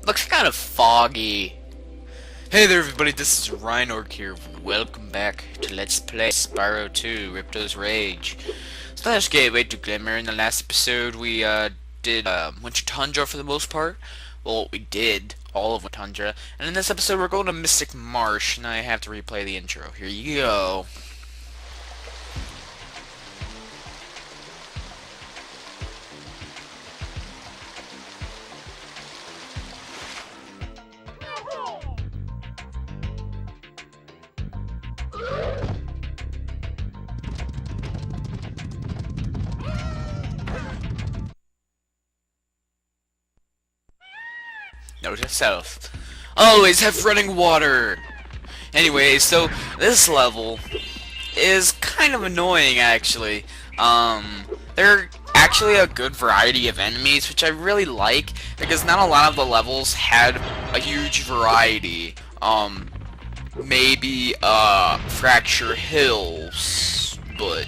Looks kind of foggy. Hey there everybody, this is Rhinorg here. Welcome back to Let's Play Spyro 2, Ripto's Rage. Slash Gateway to Glimmer. In the last episode we did Winter Tundra for the most part. Well, we did all of Winter Tundra. And in this episode we're going to Mystic Marsh, and I have to replay the intro. Here you go. Note to self. Always have running water! Anyway, so this level is kind of annoying actually. There are actually a good variety of enemies, which I really like, because not a lot of the levels had a huge variety. Maybe Fracture Hills, but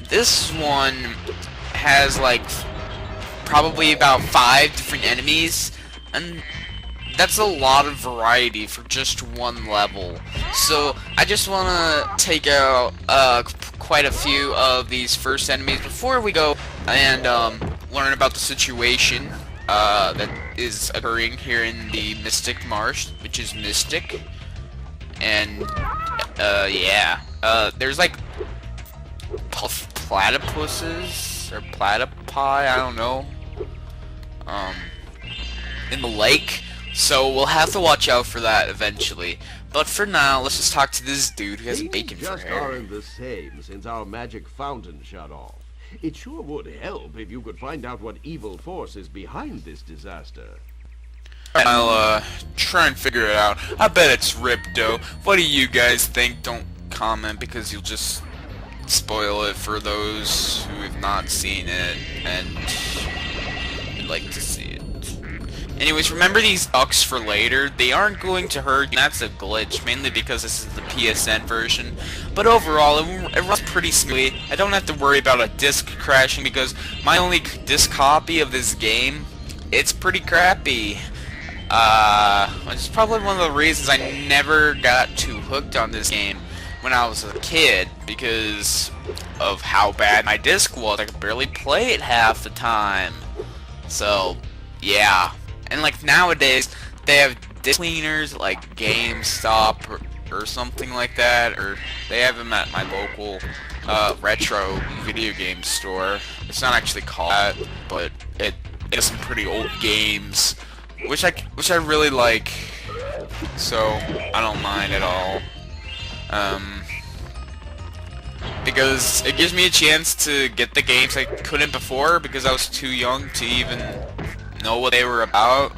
this one has like probably about 5 different enemies, and that's a lot of variety for just one level. So I just want to take out quite a few of these first enemies before we go and learn about the situation that is occurring here in the Mystic Marsh, which is Mystic. And yeah, there's like platypuses or platypi, I don't know, in the lake. So we'll have to watch out for that eventually. But for now, let's just talk to this dude who has a bacon for just hair. aren't the same since our magic fountain shut off. It sure would help if you could find out what evil force is behind this disaster. I'll try and figure it out. I bet it's Ripto. What do you guys think? Don't comment, because you'll just spoil it for those who have not seen it and would like to see it. Anyways, remember these ducks for later. They aren't going to hurt you. That's a glitch, mainly because this is the PSN version. But overall, it runs pretty smoothly. I don't have to worry about a disc crashing, because my only disc copy of this game, it's pretty crappy. Which is probably one of the reasons I never got too hooked on this game when I was a kid, because of how bad my disc was. I could barely play it half the time. So, yeah. And like nowadays, they have disc cleaners like GameStop or something like that, or they have them at my local retro video game store. It's not actually called that, but it has some pretty old games, which I really like. So I don't mind at all, because it gives me a chance to get the games I couldn't before, because I was too young to even know what they were about.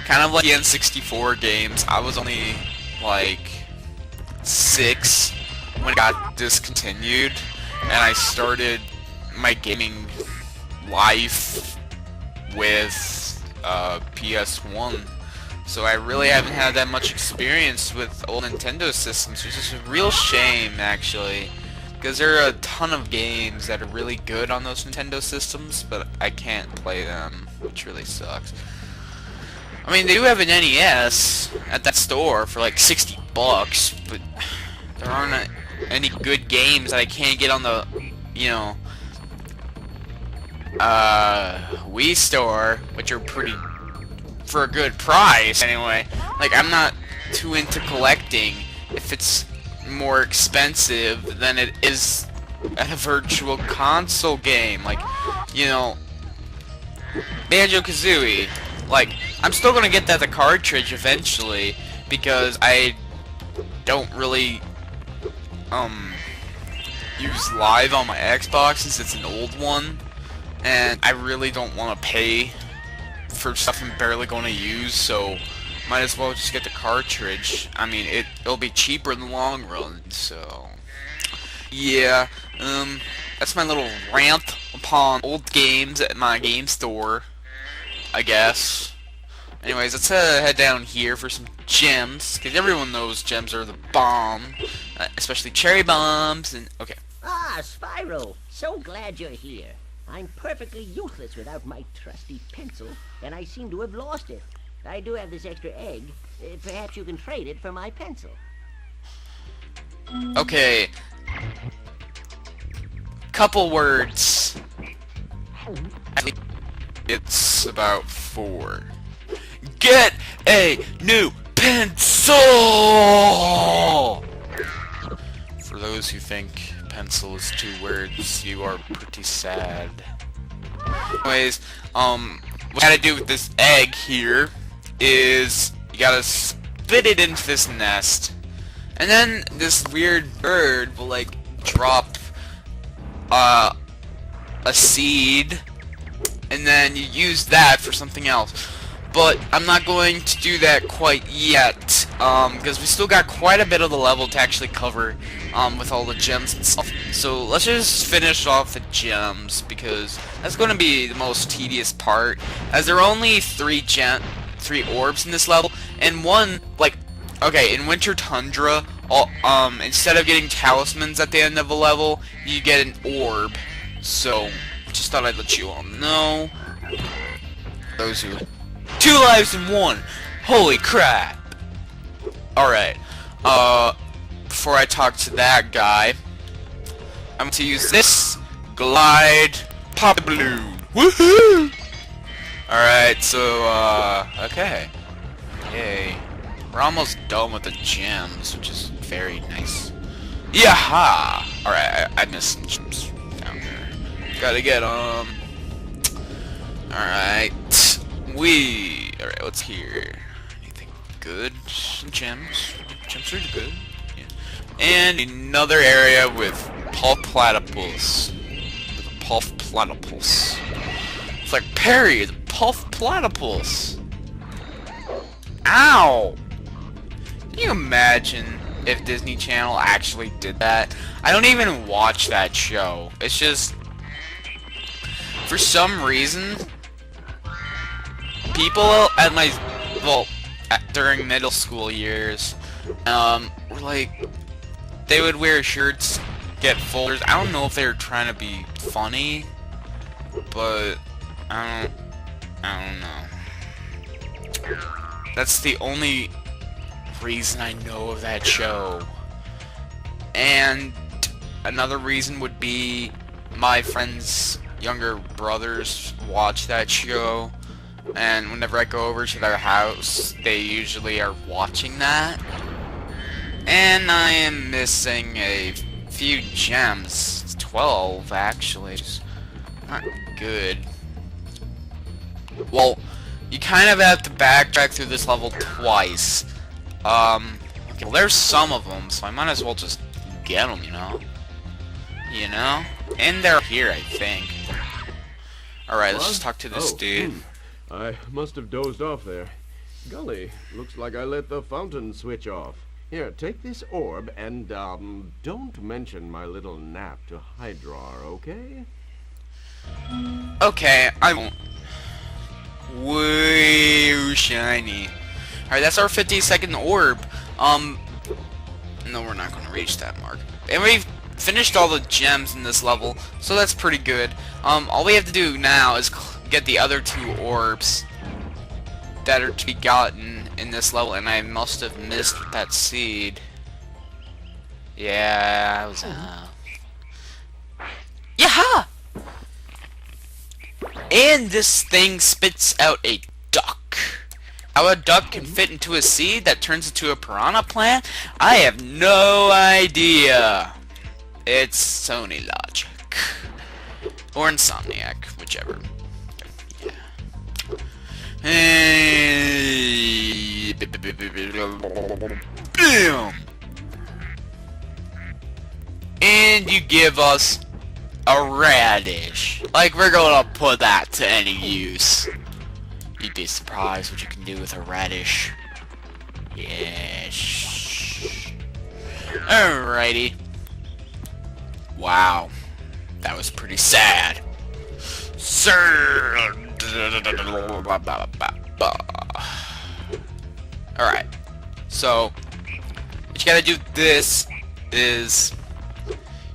Kind of like the N64 games. I was only like 6 when it got discontinued, and I started my gaming life with PS1. So I really haven't had that much experience with old Nintendo systems, which is a real shame actually, because there are a ton of games that are really good on those Nintendo systems, but I can't play them, which really sucks. I mean, they do have an NES at that store for like 60 bucks, but there aren't any good games that I can't get on the, you know, Wii store, which are pretty, for a good price anyway. Like, I'm not too into collecting if it's more expensive than it is at a virtual console game, like, you know, Banjo-Kazooie. Like, I'm still gonna get that the cartridge eventually, because I don't really use Live on my Xbox since it's an old one, and I really don't want to pay for stuff I'm barely gonna use, so might as well just get the cartridge. I mean, it'll be cheaper in the long run, so yeah. That's my little rant upon old games at my game store, I guess. Anyways, let's head down here for some gems, because everyone knows gems are the bomb, especially cherry bombs, and okay. Ah, Spyro, so glad you're here. I'm perfectly useless without my trusty pencil, and I seem to have lost it. I do have this extra egg. Perhaps you can trade it for my pencil. Okay. Couple words. It's about 4. Get a new pencil! For those who think pencil is 2 words, you are pretty sad. Anyways, what you gotta do with this egg here is you gotta spit it into this nest, and then this weird bird will like drop a seed, and then you use that for something else. But I'm not going to do that quite yet, because we still got quite a bit of the level to actually cover with all the gems and stuff. So let's just finish off the gems, because that's going to be the most tedious part, as there are only 3 orbs in this level, and one, like, okay, in Winter Tundra, instead of getting talismans at the end of a level, you get an orb. So, just thought I'd let you all know. Those who... 2 lives in 1! Holy crap! Alright, before I talk to that guy, I'm going to use this glide pop balloon. Woohoo! Alright, so, okay. Yay. We're almost done with the gems, which is very nice. Yaha! Alright, I missed some gems down there. Gotta get, Alright. Alright, what's here? Anything good? Some gems. Gems are good. Yeah. And another area with pulp platypus. With a pulp platypus. It's like Perry, the pulp platypus. Ow! Can you imagine if Disney Channel actually did that? I don't even watch that show. It's just, for some reason, people at my, during middle school years, were like, they would wear shirts, get folders. I don't know if they were trying to be funny, but I don't know. That's the only reason I know of that show. And another reason would be my friends' younger brothers watch that show, and whenever I go over to their house, they usually are watching that. And I am missing a few gems. It's 12 actually. It's not good. Well, you kind of have to backtrack through this level twice. Okay, well, there's some of them, so I might as well just get them, you know? You know? And they're here, I think. Alright, let's just talk to this dude. I must have dozed off there. Golly, looks like I let the fountain switch off. Here, take this orb and, don't mention my little nap to Hydrar, okay? Okay, I won't. Woo, shiny. Alright, that's our 50-second orb. No, we're not going to reach that mark. And we've finished all the gems in this level, so that's pretty good. All we have to do now is get the other 2 orbs that are to be gotten in this level, and I must have missed that seed. Yeah, I was, Yaha! And this thing spits out a duck. How a duck can fit into a seed that turns into a piranha plant? I have no idea. It's Sony logic. Or Insomniac, whichever. Yeah. Bam! And you give us a radish. Like we're gonna put that to any use. You'd be surprised what you can do with a radish. Yes. Alrighty. Wow. That was pretty sad. Sir. Alright. So, what you gotta do with this is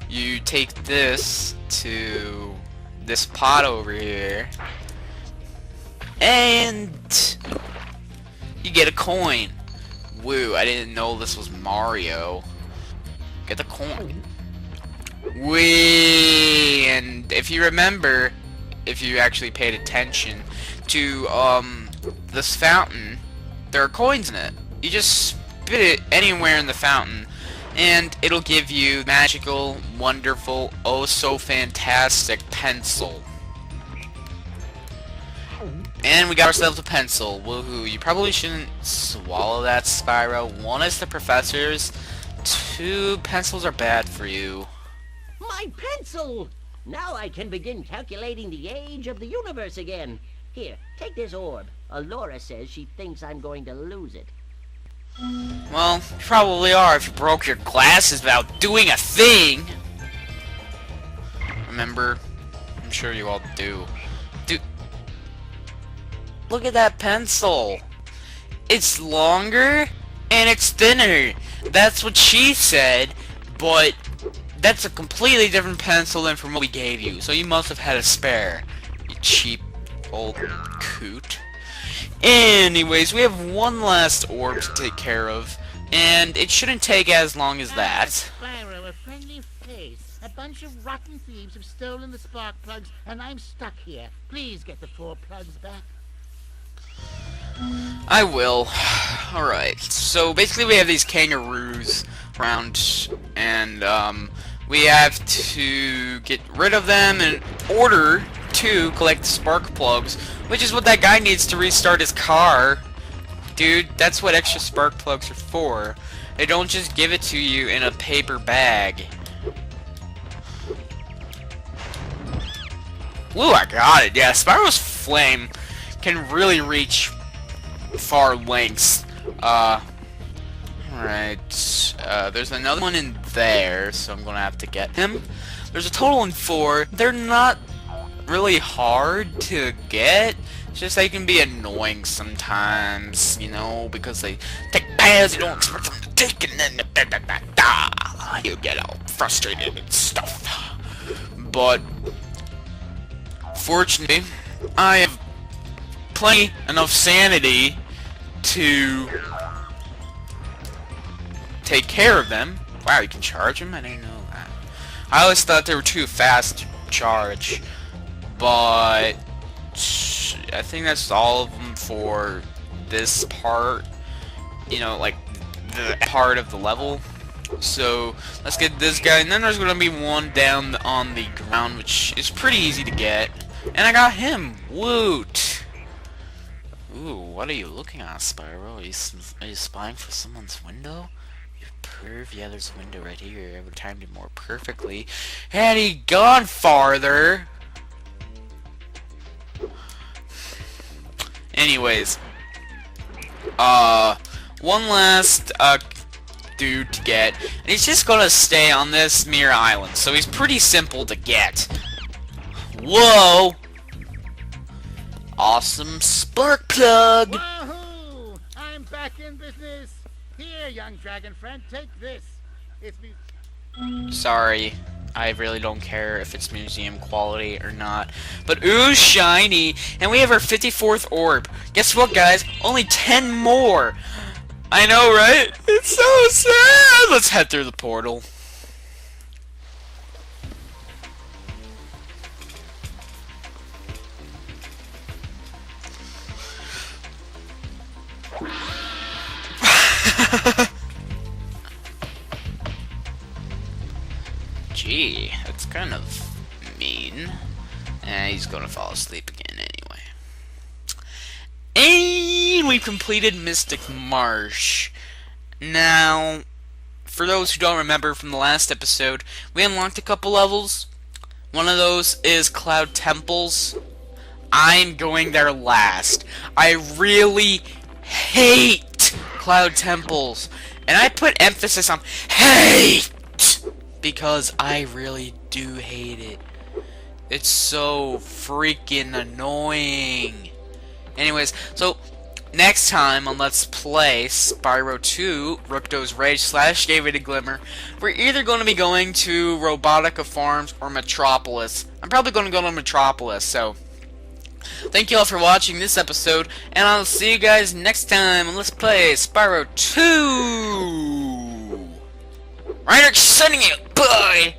you take this to this pot over here, and you get a coin. Woo, I didn't know this was Mario. Get the coin. Wee, and if you remember, if you actually paid attention to this fountain, there are coins in it. You just spit it anywhere in the fountain, and it'll give you magical, wonderful, oh so fantastic pencil. And we got ourselves a pencil. Woohoo! You probably shouldn't swallow that, Spyro. 1 is the professor's. 2, pencils are bad for you. My pencil! Now I can begin calculating the age of the universe again. Here, take this orb. Alora says she thinks I'm going to lose it. Well, you probably are if you broke your glasses without doing a thing. Remember? I'm sure you all do. Look at that pencil. It's longer and it's thinner. That's what she said, but that's a completely different pencil than from what we gave you. So you must have had a spare, you cheap old coot. Anyways, we have one last orb to take care of, and it shouldn't take as long as that. Spyro, a friendly face. A bunch of rotten thieves have stolen the spark plugs, and I'm stuck here. Please get the 4 plugs back. I will. Alright, so basically we have these kangaroos around, and we have to get rid of them in order to collect spark plugs, which is what that guy needs to restart his car. Dude, that's what extra spark plugs are for. They don't just give it to you in a paper bag. Ooh, I got it. Yeah, Spyro's flame can really reach far lengths. Alright, there's another one in there, so I'm gonna have to get him. There's a total of 4. They're not really hard to get, it's just they can be annoying sometimes, you know, because they take paths you don't expect them to take, and then you get all frustrated and stuff. But fortunately, I have plenty enough sanity to take care of them. Wow, you can charge them? I didn't know that. I always thought they were too fast to charge, but I think that's all of them for this part, you know, like the part of the level. So let's get this guy, and then there's gonna be one down on the ground, which is pretty easy to get, and I got him. Woot! Ooh, what are you looking at, Spyro? Are you spying for someone's window? You perv. Yeah, there's a window right here. I would have timed it more perfectly. Had he gone farther. Anyways, one last dude to get, and he's just gonna stay on this mere island, so he's pretty simple to get. Whoa! Awesome spark plug! Woohoo! I'm back in business. Here, young dragon friend, take this. It's me. Sorry, I really don't care if it's museum quality or not. But ooh, shiny! And we have our 54th orb. Guess what, guys? Only 10 more! I know, right? It's so sad! Let's head through the portal. Gee, that's kind of mean. He's gonna fall asleep again anyway. And we completed Mystic Marsh. Now, for those who don't remember from the last episode, we unlocked a couple levels. One of those is Cloud Temples. I'm going there last. I really hate Cloud Temples. And I put emphasis on hate, because I really do hate it. It's so freaking annoying. Anyways, so next time on Let's Play Spyro 2, Ripto's Rage / Gave It a Glimmer, we're either going to be going to Robotica Farms or Metropolis. I'm probably going to go to Metropolis, so Thank you all for watching this episode, and I'll see you guys next time on Let's Play Spyro 2! Reiner sending you! Bye!